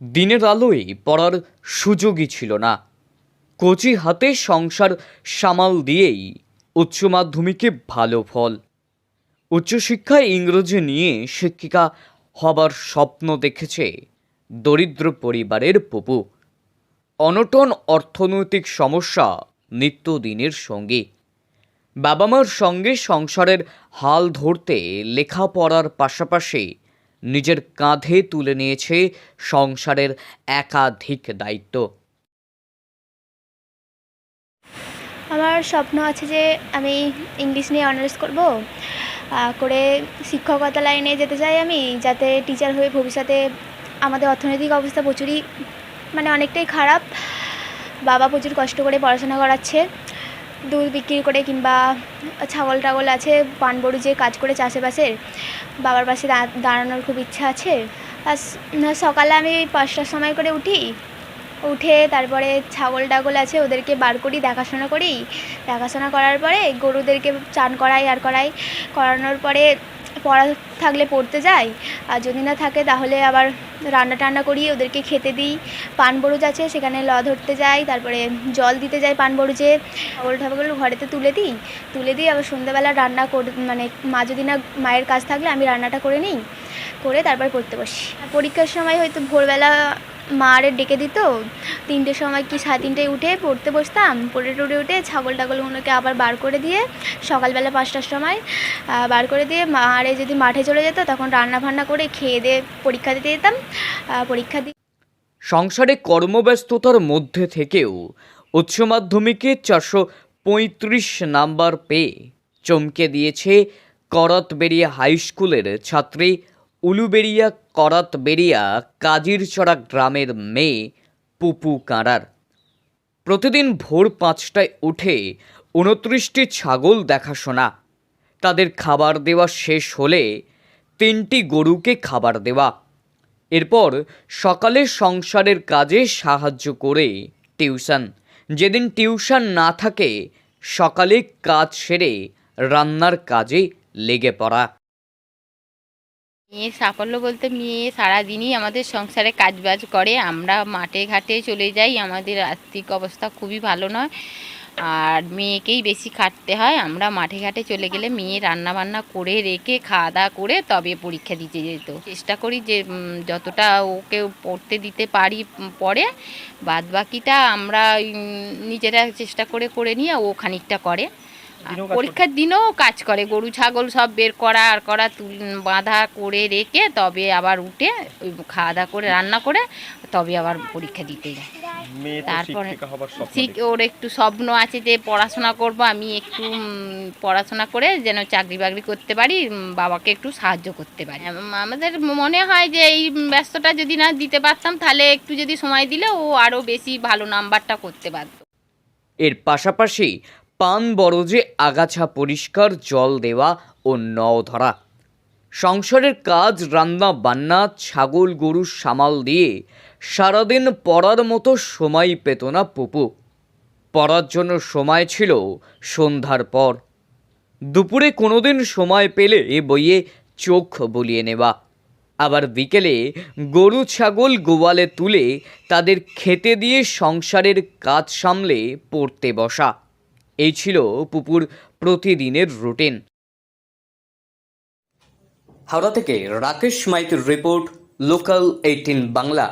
দিনের আলোয় পড়ার সুযোগই ছিল না। কচি হাতে সংসার সামাল দিয়েই উচ্চ মাধ্যমিকে ভালো ফল। উচ্চশিক্ষায় ইংরেজি নিয়ে শিক্ষিকা হবার স্বপ্ন দেখেছে দরিদ্র পরিবারের পপু। অনটন অর্থনৈতিক সমস্যা নিত্যদিনের সঙ্গী। বাবা মার সঙ্গে সংসারের হাল ধরতে লেখাপড়ার পাশাপাশি নিজের কাঁধে তুলে নিয়েছে সংসারের একাধিক দায়িত্ব। আমার স্বপ্ন আছে যে আমি ইংলিশ নিয়ে অনার্স করব, করে শিক্ষকতা লাইনে যেতে চাই আমি, যাতে টিচার হয়ে ভবিষ্যতে। আমাদের অর্থনৈতিক অবস্থা প্রচুরই অনেকটাই খারাপ। বাবা প্রচুর কষ্ট করে পড়াশোনা করাচ্ছে, দুধ বিক্রি করে কিংবা ছাগল টাগল আছে, পানবড়ু যে কাজ করে চাষবাসের। বাবার পাশে দাঁড়ানোর খুব ইচ্ছা আছে। আর সকালে আমি 5টার সময় করে উঠে তারপরে ছাগল টাগল আছে ওদেরকে বার করি, দেখাশোনা করার পরে গরুদেরকে চান করানোর পরে পড়া থাকলে পড়তে যাই, আর যদি না থাকে তাহলে আবার রান্না টান্না করি, ওদেরকে খেতে দিই। পানবরুজ আছে সেখানে ধরতে যাই, তারপরে জল দিতে যাই পানবরুজে। ছাগল ঠাগল ঘরেতে তুলে দিই আবার সন্ধ্যাবেলা রান্না মা যদি না, মায়ের কাজ থাকলে আমি রান্নাটা করে নিই, করে তারপর পড়তে বসি। পরীক্ষার সময় হয়তো ভোরবেলা মা আরে ডেকে দিত, 3টের সময় কি 3:30টায় উঠে পড়তে বসতাম। পড়ে উঠে ছাগল টাগলগুলোকে আবার বার করে দিয়ে সকালবেলা 5টার সময় বার করে দিয়ে মা আরে যদি মাঠে চলে যেত, তখন রান্না বান্না করে খেয়ে দিয়ে পরীক্ষা দিতে যেতাম। পরীক্ষা দিয়ে সংসারে কর্মব্যস্ততার মধ্যে থেকেও উচ্চ মাধ্যমিকে 435 নাম্বার পেয়ে চমকে দিয়েছে করাতবেড়িয়া হাই স্কুলের ছাত্রী উলুবেড়িয়া করাতবেড়িয়া কাজিরচড়া গ্রামের মেয়ে পুপু কাঁড়ার। প্রতিদিন ভোর 5টায় উঠে 29টি ছাগল দেখাশোনা, তাদের খাবার দেওয়া শেষ হলে 3টি গরুকে খাবার দেওয়া, এরপর সকালে সংসারের কাজে সাহায্য করে টিউশন। যেদিন টিউশন না থাকে সকালে কাজ সেরে রান্নার কাজে লেগে পড়া। মেয়ের সাফল্য বলতে মেয়ে সারাদিনই আমাদের সংসারে কাজবাজ করে, আমরা মাঠে ঘাটে চলে যাই, আমাদের আর্থিক অবস্থা খুবই ভালো নয়, আর মেয়েকেই বেশি খাটতে হয়। আমরা মাঠে ঘাটে চলে গেলে মেয়ে রান্না বান্না করে রেখে খাওয়া দাওয়া করে তবে পরীক্ষা দিতে যেত। চেষ্টা করি যে যতটা ওকে পড়তে দিতে পারি পড়ে, বাদ বাকিটা আমরা নিজেরা চেষ্টা করে নিয়ে ও খানিকটা করে। পরীক্ষার দিনও কাজ করে, গরু ছাগল সব বের করা বাঁধা করে রেখে তবে আবার উঠে ওই খাওয়া দাওয়া করে রান্না করে তবে আবার পরীক্ষা দিতে যায়। তারপরে ওর একটু স্বপ্ন আছে যে পড়াশোনা করব, আমি একটু পড়াশোনা করে যেন চাকরি বাকরি করতে পারি, বাবাকে একটু সাহায্য করতে পারি। আমাদের মনে হয় যে এই ব্যস্ততা যদি না দিতে পারতাম, তাহলে একটু যদি সময় দিলে ও আরও বেশি ভালো নাম্বারটা করতে পারত। এর পাশাপাশি পান বরজে আগাছা পরিষ্কার, জল দেওয়া ও নও ধরা। সংসারের কাজ, রান্না বান্না, ছাগল গরু সামাল দিয়ে সারাদিন পড়ার মতো সময় পেত না পুপু। পড়ার জন্য সময় ছিল সন্ধ্যার পর। দুপুরে কোনোদিন সময় পেলে বইয়ে চোখ বুলিয়ে নেওয়া, আবার বিকেলে গরু ছাগল গোয়ালে তুলে তাদের খেতে দিয়ে সংসারের কাজ সামলে পড়তে বসা। এই ছিল পুপুর প্রতিদিনের রুটিন। হাওড়া থেকে রাকেশ মাইতির রিপোর্ট, লোকাল 18 বাংলা।